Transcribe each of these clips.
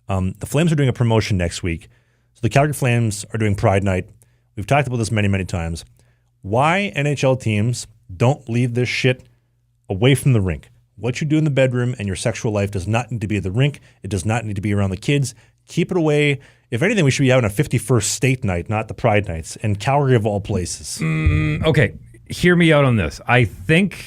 The Flames are doing a promotion next week. So the Calgary Flames are doing Pride Night. We've talked about this many, many times. Why NHL teams don't leave this shit away from the rink. What you do in the bedroom and your sexual life does not need to be at the rink. It does not need to be around the kids. Keep it away. If anything, we should be having a 51st state night, not the Pride Nights. And Calgary of all places. Okay, hear me out on this. I think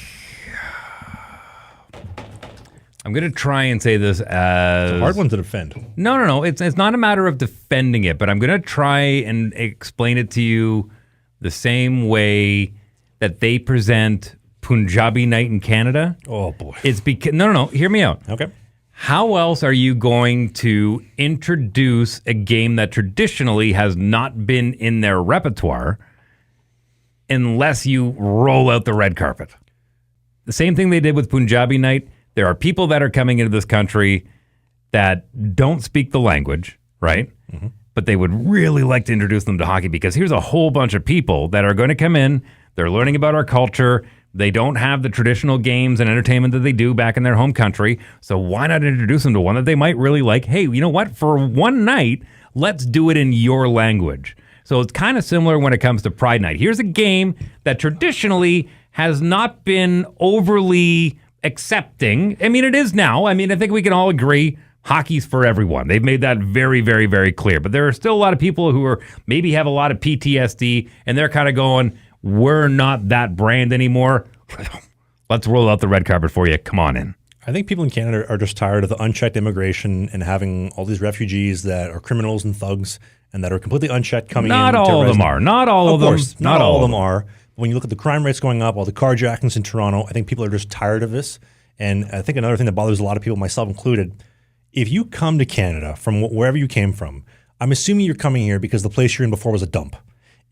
I'm going to try and say this as... It's a hard one to defend. No. It's not a matter of defending it, but I'm going to try and explain it to you the same way that they present Punjabi Night in Canada. Oh, boy. It's because... No. Hear me out. Okay. How else are you going to introduce a game that traditionally has not been in their repertoire unless you roll out the red carpet? The same thing they did with Punjabi Night. There are people that are coming into this country that don't speak the language, right? Mm-hmm. But they would really like to introduce them to hockey because here's a whole bunch of people that are going to come in. They're learning about our culture. They don't have the traditional games and entertainment that they do back in their home country. So why not introduce them to one that they might really like? Hey, you know what? For one night, let's do it in your language. So it's kind of similar when it comes to Pride Night. Here's a game that traditionally has not been overly accepting. I mean, it is now. I mean, I think we can all agree hockey's for everyone. They've made that very, very, very clear. But there are still a lot of people who are maybe have a lot of PTSD, and they're kind of going, we're not that brand anymore. Let's roll out the red carpet for you. Come on in. I think people in Canada are just tired of the unchecked immigration and having all these refugees that are criminals and thugs and that are completely unchecked coming in. Not all of them are. Not all of them. Not all of them are. When you look at the crime rates going up, all the carjackings in Toronto, I think people are just tired of this. And I think another thing that bothers a lot of people, myself included, if you come to Canada from wherever you came from, I'm assuming you're coming here because the place you're in before was a dump.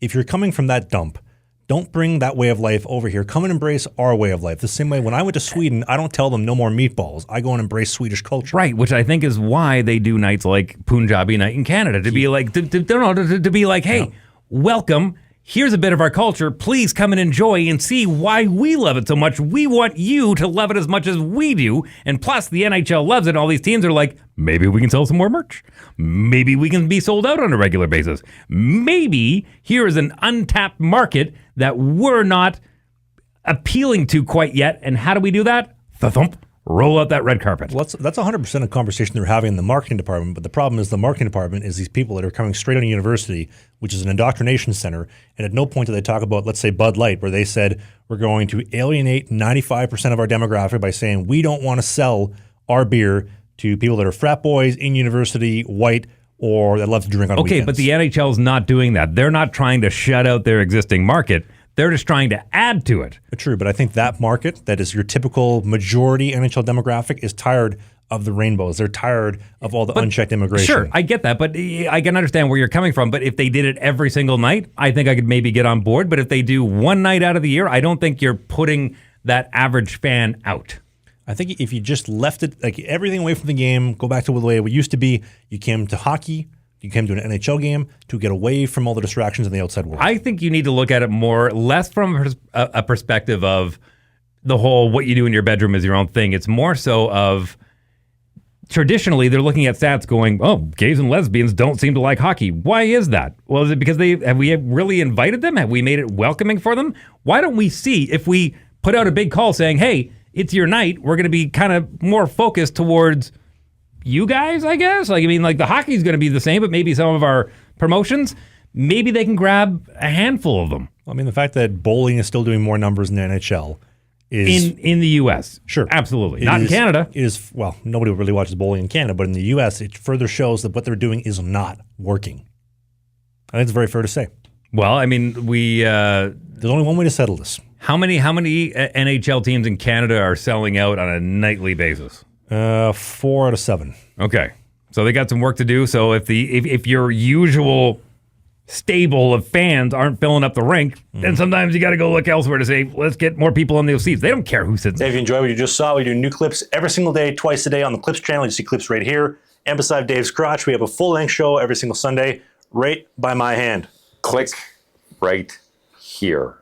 If you're coming from that dump, don't bring that way of life over here. Come and embrace our way of life. The same way when I went to Sweden, I don't tell them no more meatballs. I go and embrace Swedish culture. Right, which I think is why they do nights like Punjabi Night in Canada, to be like, to be like, hey, welcome. Here's a bit of our culture. Please come and enjoy and see why we love it so much. We want you to love it as much as we do. And plus, the NHL loves it. All these teams are like, maybe we can sell some more merch. Maybe we can be sold out on a regular basis. Maybe here is an untapped market that we're not appealing to quite yet. And how do we do that? Thump. Roll out that red carpet. Well, that's 100% a conversation they're having in the marketing department. But the problem is the marketing department is these people that are coming straight out of university, which is an indoctrination center. And at no point do they talk about, let's say, Bud Light, where they said, we're going to alienate 95% of our demographic by saying we don't want to sell our beer to people that are frat boys in university, white, or that love to drink on weekends. Okay, but the NHL's not doing that. They're not trying to shut out their existing market. They're just trying to add to it. True, but I think that market, that is your typical majority NHL demographic, is tired of the rainbows. They're tired of all the unchecked immigration. Sure, I get that, but I can understand where you're coming from. But if they did it every single night, I think I could maybe get on board. But if they do one night out of the year, I don't think you're putting that average fan out. I think if you just left it, like everything away from the game, go back to the way it used to be, you came to hockey, you came to an NHL game to get away from all the distractions in the outside world. I think you need to look at it less from a perspective of the whole what you do in your bedroom is your own thing. It's more so of traditionally they're looking at stats going, oh, gays and lesbians don't seem to like hockey. Why is that? Well, is it because have we really invited them? Have we made it welcoming for them? Why don't we see if we put out a big call saying, hey, it's your night, we're going to be kind of more focused towards you guys, I guess. Like, I mean, like the hockey's going to be the same, but maybe some of our promotions, maybe they can grab a handful of them. I mean, the fact that bowling is still doing more numbers in the NHL is... In the U.S. Sure. Absolutely. Not in Canada. It is, well, nobody really watches bowling in Canada, but in the U.S., it further shows that what they're doing is not working. I think it's very fair to say. Well, I mean, there's only one way to settle this. How many NHL teams in Canada are selling out on a nightly basis? 4 out of 7. Okay, so they got some work to do. So if your usual stable of fans aren't filling up the rink, then sometimes you got to go look elsewhere to say, let's get more people in those seats. They don't care who sits. If you enjoyed what you just saw, we do new clips every single day, twice a day on the Clips channel. You see clips right here. And beside Dave's crotch, we have a full-length show every single Sunday, right by my hand. Click right here.